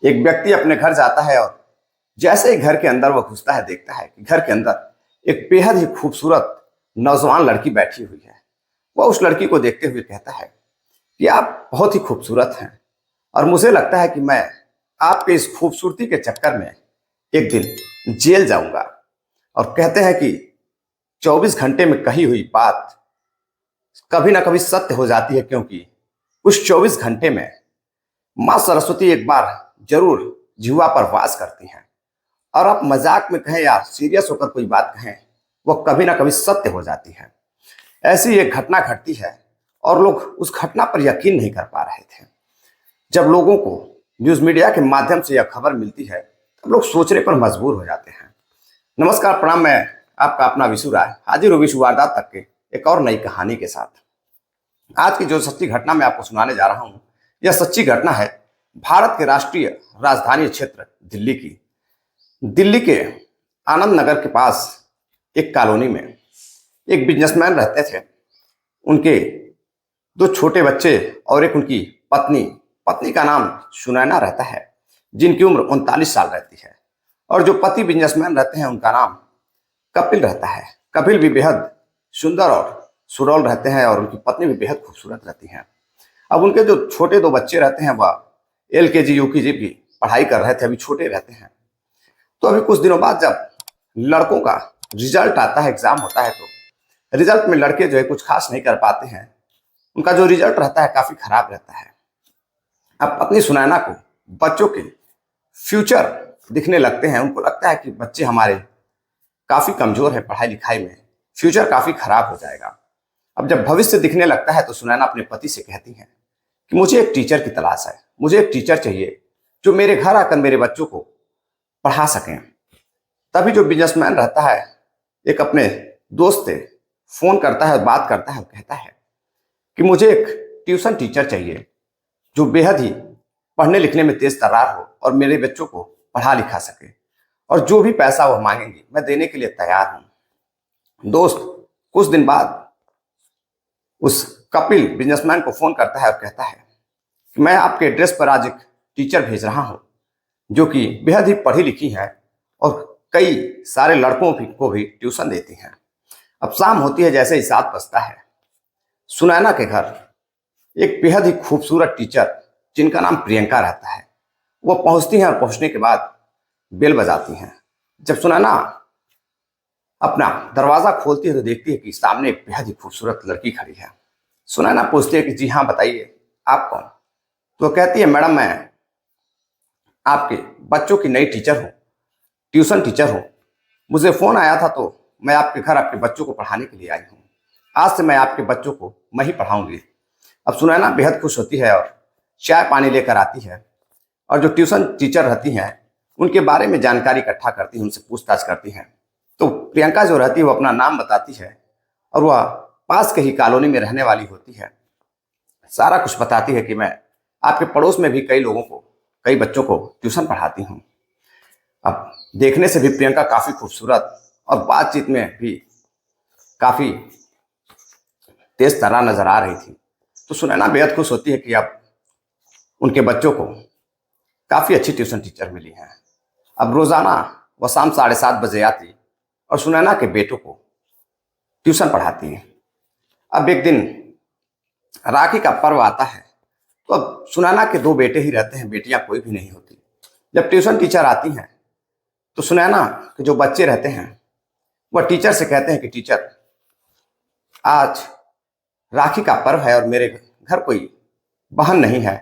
एक व्यक्ति अपने घर जाता है और जैसे ही घर के अंदर वो घुसता है, देखता है कि घर के अंदर एक बेहद ही खूबसूरत नौजवान लड़की बैठी हुई है। वह उस लड़की को देखते हुए कहता है कि आप बहुत ही खूबसूरत हैं और मुझे लगता है कि मैं आपके इस खूबसूरती के चक्कर में एक दिन जेल जाऊंगा। और कहते हैं कि 24 घंटे में कही हुई बात कभी ना कभी सत्य हो जाती है, क्योंकि उस 24 घंटे में माँ सरस्वती एक बार जरूर जिह्वा पर वास करती हैं। और आप मजाक में कहें या सीरियस होकर कोई बात कहें, वो कभी ना कभी सत्य हो जाती है। ऐसी एक घटना घटती है और लोग उस घटना पर यकीन नहीं कर पा रहे थे। जब लोगों को न्यूज मीडिया के माध्यम से यह खबर मिलती है, तब लोग सोचने पर मजबूर हो जाते हैं। नमस्कार, प्रणाम। मैं आपका अपना विशु राय हाजिर हूँ विशु वारदात तक के एक और नई कहानी के साथ। आज की जो सच्ची घटना मैं आपको सुनाने जा रहा हूँ, यह सच्ची घटना है भारत के राष्ट्रीय राजधानी क्षेत्र दिल्ली की। दिल्ली के आनंद नगर के पास एक कॉलोनी में एक बिजनेसमैन रहते थे। उनके दो छोटे बच्चे और एक उनकी पत्नी। पत्नी का नाम सुनैना रहता है, जिनकी उम्र 39 साल रहती है। और जो पति बिजनेसमैन रहते हैं, उनका नाम कपिल रहता है। कपिल भी बेहद सुंदर और सुडौल रहते हैं और उनकी पत्नी भी बेहद खूबसूरत रहती हैं। अब उनके जो छोटे दो बच्चे रहते हैं, वह LKG UKG की पढ़ाई कर रहे थे, अभी छोटे रहते हैं। तो अभी कुछ दिनों बाद जब लड़कों का रिजल्ट आता है, एग्जाम होता है, तो रिजल्ट में लड़के जो है कुछ खास नहीं कर पाते हैं। उनका जो रिजल्ट रहता है काफी खराब रहता है। अब पत्नी सुनैना को बच्चों के फ्यूचर दिखने लगते हैं। उनको लगता है कि बच्चे हमारे काफी कमजोर है पढ़ाई लिखाई में, फ्यूचर काफी खराब हो जाएगा। अब जब भविष्य दिखने लगता है तो सुनैना अपने पति से कहती है कि मुझे एक टीचर की तलाश है, मुझे एक टीचर चाहिए जो मेरे घर आकर मेरे बच्चों को पढ़ा सकें। तभी जो बिजनेसमैन रहता है एक अपने दोस्त से फोन करता है, बात करता है और कहता है कि मुझे एक ट्यूशन टीचर चाहिए जो बेहद ही पढ़ने लिखने में तेज तर्रार हो और मेरे बच्चों को पढ़ा लिखा सके, और जो भी पैसा वो मांगेंगे मैं देने के लिए तैयार हूं। दोस्त कुछ दिन बाद उस कपिल बिजनेसमैन को फोन करता है और कहता है कि मैं आपके एड्रेस पर आज एक टीचर भेज रहा हूं जो कि बेहद ही पढ़ी लिखी है और कई सारे लड़कों को भी ट्यूशन देती हैं। अब शाम होती है, जैसे ही 7 बजता है, सुनैना के घर एक बेहद ही खूबसूरत टीचर जिनका नाम प्रियंका रहता है, वो पहुंचती हैं और पहुंचने के बाद बेल बजाती हैं। जब सुनैना अपना दरवाजा खोलती है तो देखती है कि सामने एक बेहद ही खूबसूरत लड़की खड़ी है। सुनैना पूछती है कि जी हाँ बताइए, आप कौन? तो कहती है मैडम, मैं आपके बच्चों की नई टीचर हूँ, ट्यूशन टीचर हूँ। मुझे फोन आया था तो मैं आपके घर आपके बच्चों को पढ़ाने के लिए आई हूँ। आज से मैं आपके बच्चों को मैं ही पढ़ाऊंगी। अब सुनैना बेहद खुश होती है और चाय पानी लेकर आती है और जो ट्यूशन टीचर रहती हैं उनके बारे में जानकारी इकट्ठा करती है, उनसे पूछताछ करती हैं। तो प्रियंका जो रहती है वो अपना नाम बताती है और वह पास के ही कॉलोनी में रहने वाली होती है। सारा कुछ बताती है कि मैं आपके पड़ोस में भी कई लोगों को, कई बच्चों को ट्यूशन पढ़ाती हूँ। अब देखने से भी प्रियंका काफी खूबसूरत और बातचीत में भी काफी तेज तर्रार नजर आ रही थी। तो सुनैना बेहद खुश होती है कि अब उनके बच्चों को काफी अच्छी ट्यूशन टीचर मिली है। अब रोजाना वह शाम 7:30 बजे आती और सुनैना के बेटों को ट्यूशन पढ़ाती है। अब एक दिन राखी का पर्व आता है, तो अब सुनैना के 2 बेटे ही रहते हैं, बेटियां कोई भी नहीं होती। जब ट्यूशन टीचर आती हैं तो सुनैना के जो बच्चे रहते हैं वह टीचर से कहते हैं कि टीचर, आज राखी का पर्व है और मेरे घर कोई बहन नहीं है,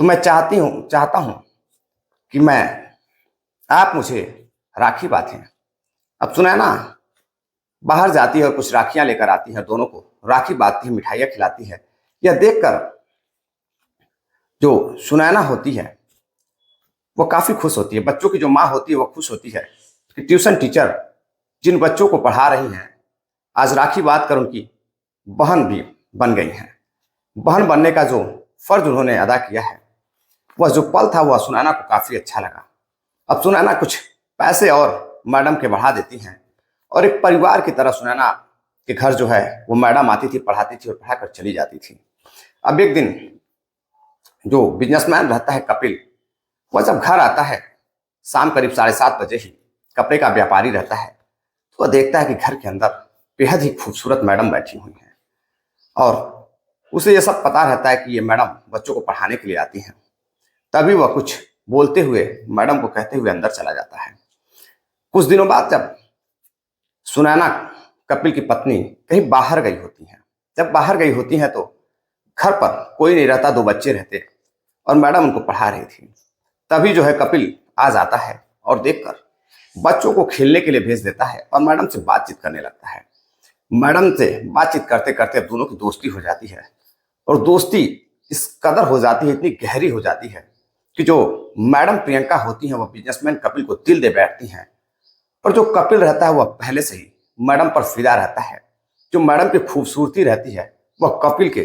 तो मैं चाहता हूं कि आप मुझे राखी बांधें। अब सुनैना बाहर जाती है और कुछ राखियां लेकर आती है, दोनों को राखी बांधती है, मिठाइयां खिलाती है। यह देखकर जो सुनैना होती है वो काफी खुश होती है। बच्चों की जो माँ होती है वो खुश होती है कि ट्यूशन टीचर जिन बच्चों को पढ़ा रही हैं आज राखी बांध कर उनकी बहन भी बन गई हैं। बहन बनने का जो फर्ज उन्होंने अदा किया है, वह जो पल था वह सुनैना को काफी अच्छा लगा। अब सुनैना कुछ पैसे और मैडम के बढ़ा देती हैं और एक परिवार की तरह सुनैना के घर जो है वो मैडम आती थी, पढ़ाती थी और पढ़ाकर चली जाती थी। अब एक दिन जो बिजनेसमैन रहता है कपिल, वह जब घर आता है, शाम करीब 7:30 बजे ही, कपड़े का व्यापारी रहता है, तो वह देखता है कि घर के अंदर बेहद ही खूबसूरत मैडम बैठी हुई हैं। और उसे यह सब पता रहता है कि ये मैडम बच्चों को पढ़ाने के लिए आती हैं। तभी वह कुछ बोलते हुए मैडम को कहते हुए अंदर चला जाता है। कुछ दिनों बाद जब सुनैना, कपिल की पत्नी, कहीं बाहर गई होती हैं, जब बाहर गई होती हैं तो घर पर कोई नहीं रहता, 2 बच्चे रहते और मैडम उनको पढ़ा रही थी। तभी जो है कपिल आ जाता है और देखकर बच्चों को खेलने के लिए भेज देता है और मैडम से बातचीत करने लगता है। मैडम से बातचीत करते करते अब दोनों की दोस्ती हो जाती है और दोस्ती इस कदर हो जाती है, इतनी गहरी हो जाती है कि जो मैडम प्रियंका होती हैं वह बिजनेसमैन कपिल को दिल दे बैठती हैं। और जो कपिल रहता है वह पहले से ही मैडम पर फिदा रहता है। जो मैडम की खूबसूरती रहती है वह कपिल के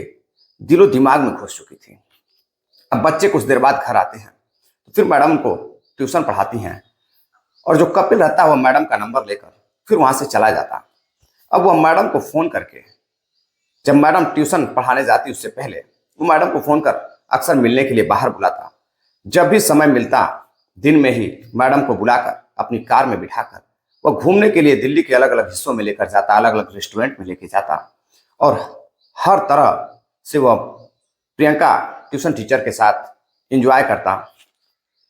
दिलो दिमाग में घुस चुकी थी। अब बच्चे कुछ देर बाद घर आते हैं तो फिर मैडम को ट्यूशन पढ़ाती हैं और जो कपिल रहता है वह मैडम का नंबर लेकर फिर वहां से चला जाता। अब वह मैडम को फोन करके, जब मैडम ट्यूशन पढ़ाने जाती उससे पहले वो मैडम को फोन कर अक्सर मिलने के लिए बाहर बुलाता। जब भी समय मिलता दिन में ही मैडम को बुलाकर अपनी कार में बिठाकर वह घूमने के लिए दिल्ली के अलग अलग हिस्सों में लेकर जाता, अलग अलग रेस्टोरेंट में लेके जाता और हर तरह से वह प्रियंका ट्यूशन टीचर के साथ एंजॉय करता।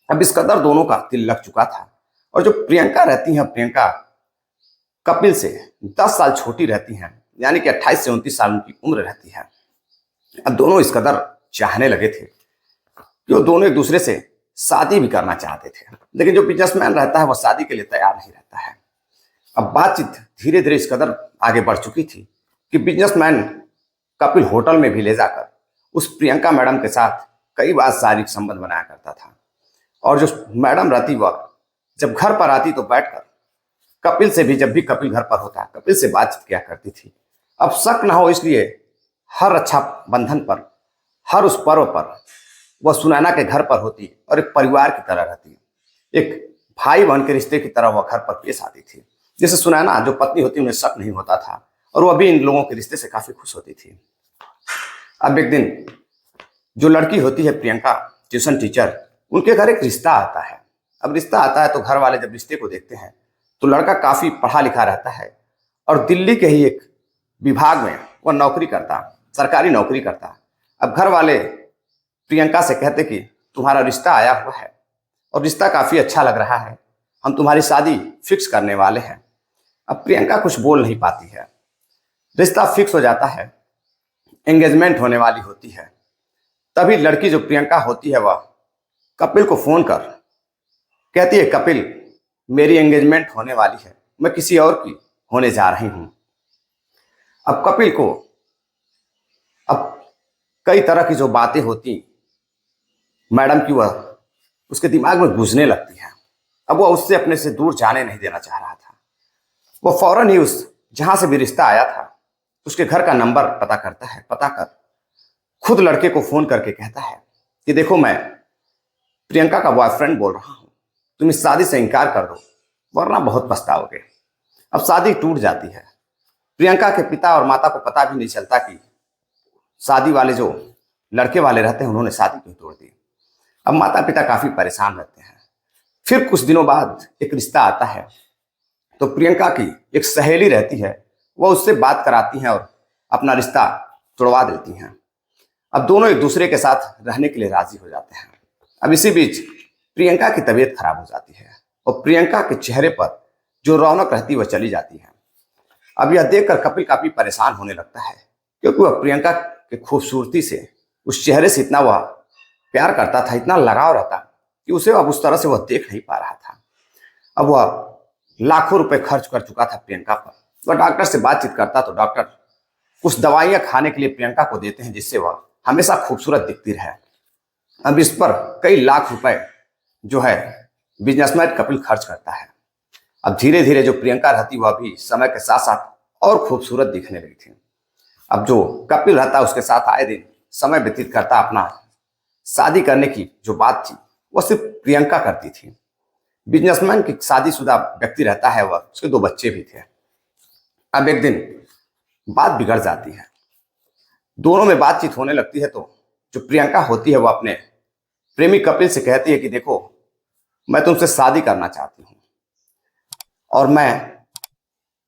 अब इस कदर दोनों का दिल लग चुका था। और जो प्रियंका रहती हैं, प्रियंका कपिल से 10 साल छोटी रहती हैं, यानी कि 28 से 29 साल उनकी उम्र रहती है। अब दोनों इस कदर चाहने लगे थे कि वो दोनों एक दूसरे से शादी भी करना चाहते थे, लेकिन जो बिजनेसमैन रहता है वह शादी के लिए तैयार नहीं रहता है। अब बातचीत धीरे धीरे इस कदर आगे बढ़ चुकी थी कि बिजनेसमैन कपिल होटल में भी ले जाकर उस प्रियंका मैडम के साथ कई बार शारीरिक संबंध बनाया करता था। और जो मैडम रहती वह जब घर पर आती तो बैठकर कपिल से भी, जब भी कपिल घर पर होता कपिल से बातचीत किया करती थी। अब शक ना हो इसलिए हर रक्षा बंधन पर, हर उस पर्व पर वह सुनैना के घर पर होती और एक परिवार की तरह रहती, एक भाई बहन के रिश्ते की तरह वह घर पर पेश आती थी, जिससे सुनैना जो पत्नी होती उन्हें शक नहीं होता था और वह भी इन लोगों के रिश्ते से काफी खुश होती थी। अब एक दिन जो लड़की होती है प्रियंका ट्यूशन टीचर, उनके घर एक रिश्ता आता है। अब रिश्ता आता है तो घर वाले जब रिश्ते को देखते हैं तो लड़का काफी पढ़ा लिखा रहता है और दिल्ली के ही एक विभाग में वह नौकरी करता, सरकारी नौकरी करता। अब घर वाले प्रियंका से कहते कि तुम्हारा रिश्ता आया हुआ है और रिश्ता काफी अच्छा लग रहा है, हम तुम्हारी शादी फिक्स करने वाले हैं। अब प्रियंका कुछ बोल नहीं पाती है। रिश्ता फिक्स हो जाता है, एंगेजमेंट होने वाली होती है। तभी लड़की जो प्रियंका होती है वह कपिल को फोन कर कहती है, कपिल मेरी एंगेजमेंट होने वाली है, मैं किसी और की होने जा रही हूं। अब कपिल को अब कई तरह की जो बातें होती मैडम की वह उसके दिमाग में गूंजने लगती है। अब वह उससे अपने से दूर जाने नहीं देना चाह रहा था। वह फौरन ही उस जहां से भी रिश्ता आया था उसके घर का नंबर पता करता है। पता कर खुद लड़के को फोन करके कहता है कि देखो मैं प्रियंका का बॉयफ्रेंड बोल रहा हूं, तुम इस शादी से इनकार कर दो वरना बहुत पछताओगे। अब शादी टूट जाती है। प्रियंका के पिता और माता को पता भी नहीं चलता कि शादी वाले जो लड़के वाले रहते हैं उन्होंने शादी क्यों तोड़ दी। अब माता पिता काफी परेशान रहते हैं। फिर कुछ दिनों बाद एक रिश्ता आता है तो प्रियंका की एक सहेली रहती है, वह उससे बात कराती हैं और अपना रिश्ता तोड़वा देती हैं। अब दोनों एक दूसरे के साथ रहने के लिए राजी हो जाते हैं। अब इसी बीच प्रियंका की तबीयत खराब हो जाती है और प्रियंका के चेहरे पर जो रौनक रहती है वह चली जाती है। अब यह देखकर कपिल काफी परेशान होने लगता है क्योंकि वह प्रियंका की खूबसूरती से, उस चेहरे से इतना वह प्यार करता था, इतना लगाव रहता कि उसे अब उस तरह से वह देख नहीं पा रहा था। अब वह लाखों रुपए खर्च कर चुका था प्रियंका पर। वह डॉक्टर से बातचीत करता तो डॉक्टर कुछ दवाइयां खाने के लिए प्रियंका को देते हैं जिससे वह हमेशा खूबसूरत दिखती रहे। अब इस पर कई लाख रुपए जो है बिजनेसमैन कपिल खर्च करता है। अब धीरे धीरे जो प्रियंका रहती वह भी समय के साथ साथ और खूबसूरत दिखने लगी थी। अब जो कपिल रहता उसके साथ आए दिन समय व्यतीत करता, अपना शादी करने की जो बात थी वह सिर्फ प्रियंका करती थी। बिजनेसमैन की शादीशुदा व्यक्ति रहता है, वह उसके 2 बच्चे भी थे। अब एक दिन बात बिगड़ जाती है, दोनों में बातचीत होने लगती है तो जो प्रियंका होती है वह अपने प्रेमी कपिल से कहती है कि देखो, मैं तुमसे शादी करना चाहती हूँ और मैं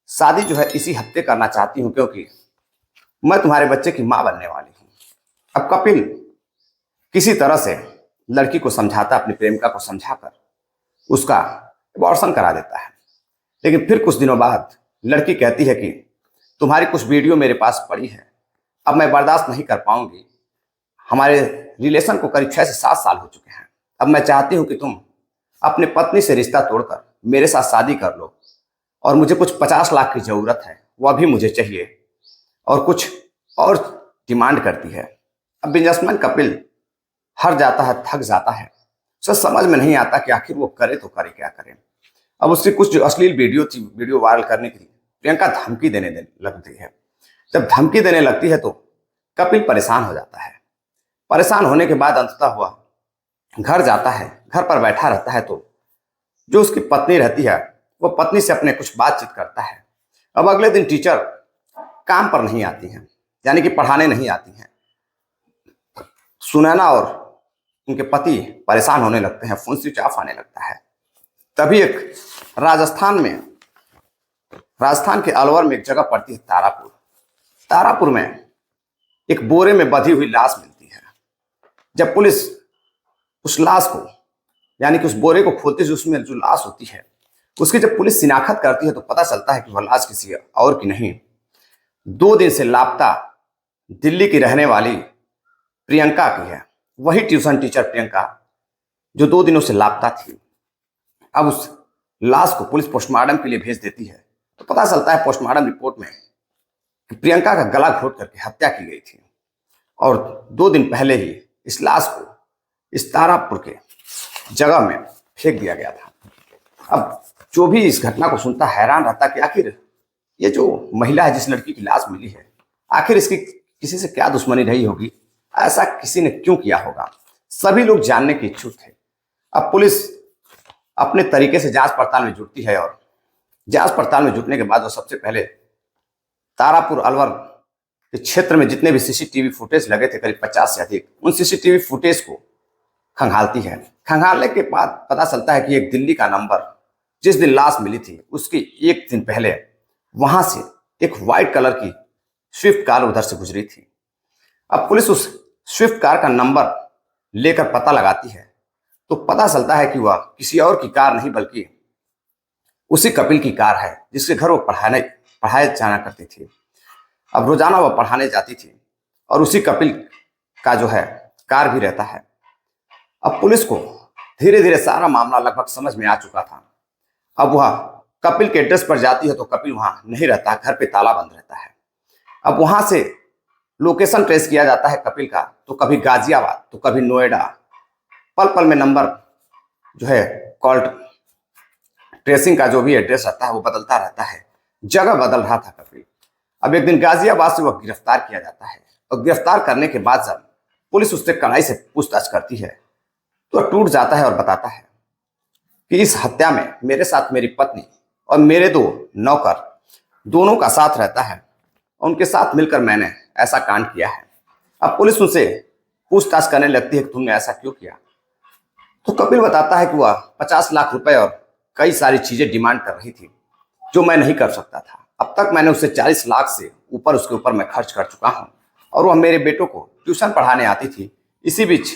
शादी जो है इसी हफ्ते करना चाहती हूँ, क्योंकि मैं तुम्हारे बच्चे की माँ बनने वाली हूँ। अब कपिल किसी तरह से लड़की को समझाता, अपनी प्रेमिका को समझाकर उसका अबॉर्शन करा देता है। लेकिन फिर कुछ दिनों बाद लड़की कहती है कि तुम्हारी कुछ वीडियो मेरे पास पड़ी है, अब मैं बर्दाश्त नहीं कर पाऊंगी। हमारे रिलेशन को करीब 6 से 7 साल हो चुके हैं। अब मैं चाहती हूं कि तुम अपने पत्नी से रिश्ता तोड़कर मेरे साथ शादी कर लो, और मुझे कुछ 50 लाख की जरूरत है, वह भी मुझे चाहिए, और कुछ और डिमांड करती है। अब बिजनेसमैन कपिल हर जाता है, थक जाता है। उसे समझ में नहीं आता कि आखिर वो करे तो करे क्या करे। अब उससे कुछ जो अश्लील वीडियो थी, वीडियो वायरल करने के लिए प्रियंका धमकी देने लगती है। जब धमकी देने लगती है तो कपिल परेशान हो जाता है। परेशान होने के बाद अंततः हुआ घर जाता है। घर पर बैठा रहता है तो जो उसकी पत्नी रहती है वो पत्नी से अपने कुछ बातचीत करता है। अब अगले दिन टीचर काम पर नहीं आती हैं, यानी कि पढ़ाने नहीं आती हैं। सुनैना और उनके पति परेशान होने लगते हैं, फोन स्विच ऑफ आने लगता है। तभी एक राजस्थान के अलवर में एक जगह पड़ती है तारापुर। तारापुर में एक बोरे में बंधी हुई लाश मिलती है। जब पुलिस उस लाश को, यानी कि उस बोरे को खोलती है, उसमें जो लाश होती है उसकी जब पुलिस शिनाख्त करती है तो पता चलता है कि वह लाश किसी और की नहीं, 2 दिन से लापता दिल्ली की रहने वाली प्रियंका की है। वही ट्यूशन टीचर प्रियंका जो 2 दिनों से लापता थी। अब उस लाश को पुलिस पोस्टमार्टम के लिए भेज देती है तो पता चलता है पोस्टमार्टम रिपोर्ट में कि प्रियंका का गला घोट करके हत्या की गई थी, और 2 दिन पहले ही इस लाश को इस तारापुर के जगह में फेंक दिया गया था। अब जो भी इस घटना को सुनता हैरान रहता कि आखिर ये जो महिला है, जिस लड़की की लाश मिली है, आखिर इसकी किसी से क्या दुश्मनी रही होगी, ऐसा किसी ने क्यों किया होगा। सभी लोग जानने के इच्छुक थे। अब पुलिस अपने तरीके से जांच पड़ताल में जुटती है, और जांच पड़ताल में जुटने के बाद वो सबसे पहले तारापुर अलवर के क्षेत्र में जितने भी सीसीटीवी फुटेज लगे थे, करीब 50 से अधिक, उन सीसीटीवी फुटेज को खंगालती है। खंगालने के बाद पता चलता है कि एक दिल्ली का नंबर, जिस दिन लाश मिली थी उसके 1 दिन पहले वहां से एक व्हाइट कलर की स्विफ्ट कार उधर से गुजरी थी। अब पुलिस उस स्विफ्ट कार का नंबर लेकर पता लगाती है तो पता चलता है कि वह किसी और की कार नहीं बल्कि उसी कपिल की कार है, जिसके घर वो पढ़ाए जाना करती थी। अब रोजाना वह पढ़ाने जाती थी और उसी कपिल का जो है कार भी रहता है। अब पुलिस को धीरे धीरे सारा मामला लगभग समझ में आ चुका था। अब वह कपिल के एड्रेस पर जाती है तो कपिल वहां नहीं रहता, घर पे ताला बंद रहता है। अब वहां से लोकेशन ट्रेस किया जाता है कपिल का, तो कभी गाजियाबाद तो कभी नोएडा, पल पल में नंबर जो है कॉल ट्रेसिंग का जो भी एड्रेस रहता है वो बदलता रहता है, जगह बदल रहा था कपिल। अब एक दिन गाजियाबाद से वह गिरफ्तार किया जाता है, और गिरफ्तार करने के बाद जब पुलिस उससे कड़ाई से पूछताछ करती है तो टूट जाता है और बताता है कि इस हत्या में मेरे साथ मेरी पत्नी और मेरे 2 नौकर दोनों का साथ रहता है, और उनके साथ मिलकर मैंने ऐसा कांड किया है। अब पुलिस उनसे पूछताछ करने लगती है कि तुमने ऐसा क्यों किया, तो कपिल बताता है कि वह 50 लाख रुपए और कई सारी चीजें डिमांड कर रही थी जो मैं नहीं कर सकता था। अब तक मैंने उससे 40 लाख से ऊपर उसके ऊपर मैं खर्च कर चुका हूं, और वह मेरे बेटों को ट्यूशन पढ़ाने आती थी। इसी बीच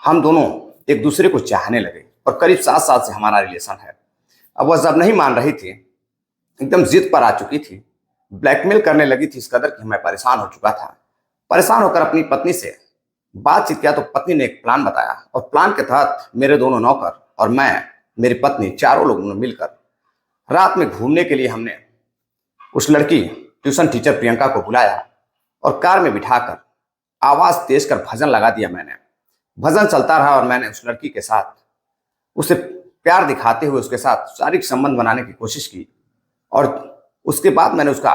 हम दोनों एक दूसरे को चाहने लगे और करीब 7 साल से हमारा रिलेशन है। अब वह जब नहीं मान रही थी, एकदम जिद पर आ चुकी थी, ब्लैकमेल करने लगी थी, इस कदर कि मैं परेशान हो चुका था। परेशान होकर अपनी पत्नी से बातचीत किया तो पत्नी ने एक प्लान बताया, और प्लान के तहत मेरे दोनों नौकर और मैं, मेरी पत्नी, चारों लोगों ने मिलकर रात में घूमने के लिए हमने उस लड़की ट्यूशन टीचर प्रियंका को बुलाया और कार में बिठाकर आवाज तेज कर भजन लगा दिया मैंने। भजन चलता रहा और मैंने उस लड़की के साथ उसे प्यार दिखाते हुए उसके साथ शारीरिक संबंध बनाने की कोशिश की, और उसके बाद मैंने उसका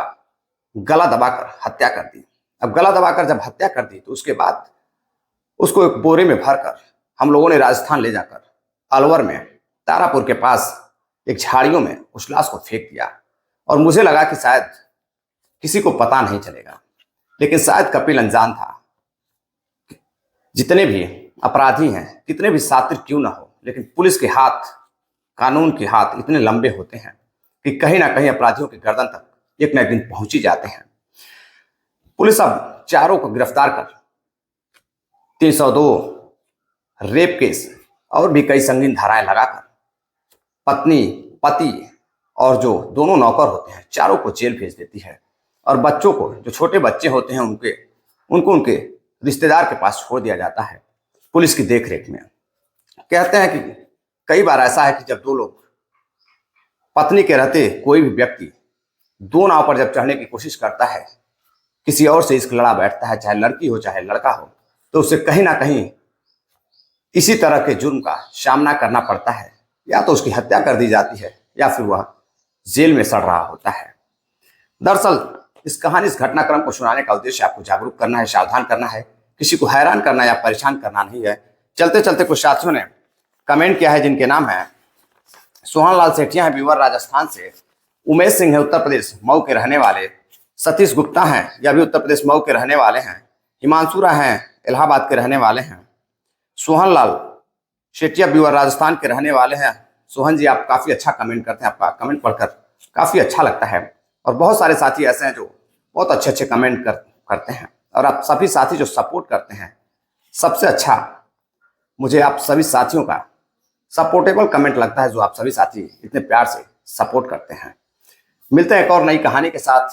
गला दबाकर हत्या कर दी। अब गला दबाकर जब हत्या कर दी तो उसके बाद उसको एक बोरे में भरकर हम लोगों ने राजस्थान ले जाकर अलवर में तारापुर के पास एक झाड़ियों में उस लाश को फेंक दिया। और मुझे लगा कि शायद किसी को पता नहीं चलेगा, लेकिन शायद कपिल अनजान था। जितने भी अपराधी हैं, कितने भी शातिर क्यों ना हो, लेकिन पुलिस के हाथ, कानून के हाथ इतने लंबे होते हैं कि कहीं ना कहीं अपराधियों की गर्दन तक एक न एक दिन पहुंच ही जाते हैं। पुलिस अब चारों को गिरफ्तार कर 302 रेप केस और भी कई संगीन धाराएं लगाकर पत्नी, पति और जो दोनों नौकर होते हैं चारों को जेल भेज देती है। और बच्चों को, जो छोटे बच्चे होते हैं, उनके रिश्तेदार के पास छोड़ दिया जाता है पुलिस की देखरेख में। कहते हैं कि कई बार ऐसा है कि जब दो लोग, पत्नी के रहते कोई भी व्यक्ति दो नाव पर जब चढ़ने की कोशिश करता है, किसी और से इश्क लड़ा बैठता है, चाहे लड़की हो चाहे लड़का हो, तो उसे कहीं ना कहीं इसी तरह के जुर्म का सामना करना पड़ता है। या तो उसकी हत्या कर दी जाती है या फिर वह जेल में सड़ रहा होता है। दरअसल इस कहानी, इस घटनाक्रम को सुनाने का उद्देश्य आपको जागरूक करना है, सावधान करना है, किसी को हैरान करना या परेशान करना नहीं है। चलते चलते कुछ साथियों ने कमेंट किया है, जिनके नाम है सोहन लाल सेठिया है बीवर राजस्थान से, उमेश सिंह है उत्तर प्रदेश मऊ के रहने वाले, सतीश गुप्ता हैं, यह भी उत्तर प्रदेश मऊ के रहने वाले हैं, हिमांशु राय हैं इलाहाबाद के रहने वाले हैं, सोहन लाल शेटिया बीवर राजस्थान के रहने वाले हैं। सोहन जी, आप काफ़ी अच्छा कमेंट करते हैं, आपका कमेंट पढ़कर काफ़ी अच्छा लगता है। और बहुत सारे साथी ऐसे हैं जो बहुत अच्छे अच्छे कमेंट करते हैं, और आप सभी साथी जो सपोर्ट करते हैं, सबसे अच्छा मुझे आप सभी साथियों का सपोर्टेबल कमेंट लगता है, जो आप सभी साथी इतने प्यार से सपोर्ट करते हैं। मिलते हैं एक और नई कहानी के साथ,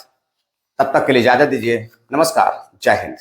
तब तक के लिए इजाजत दीजिए। नमस्कार, जय हिंद।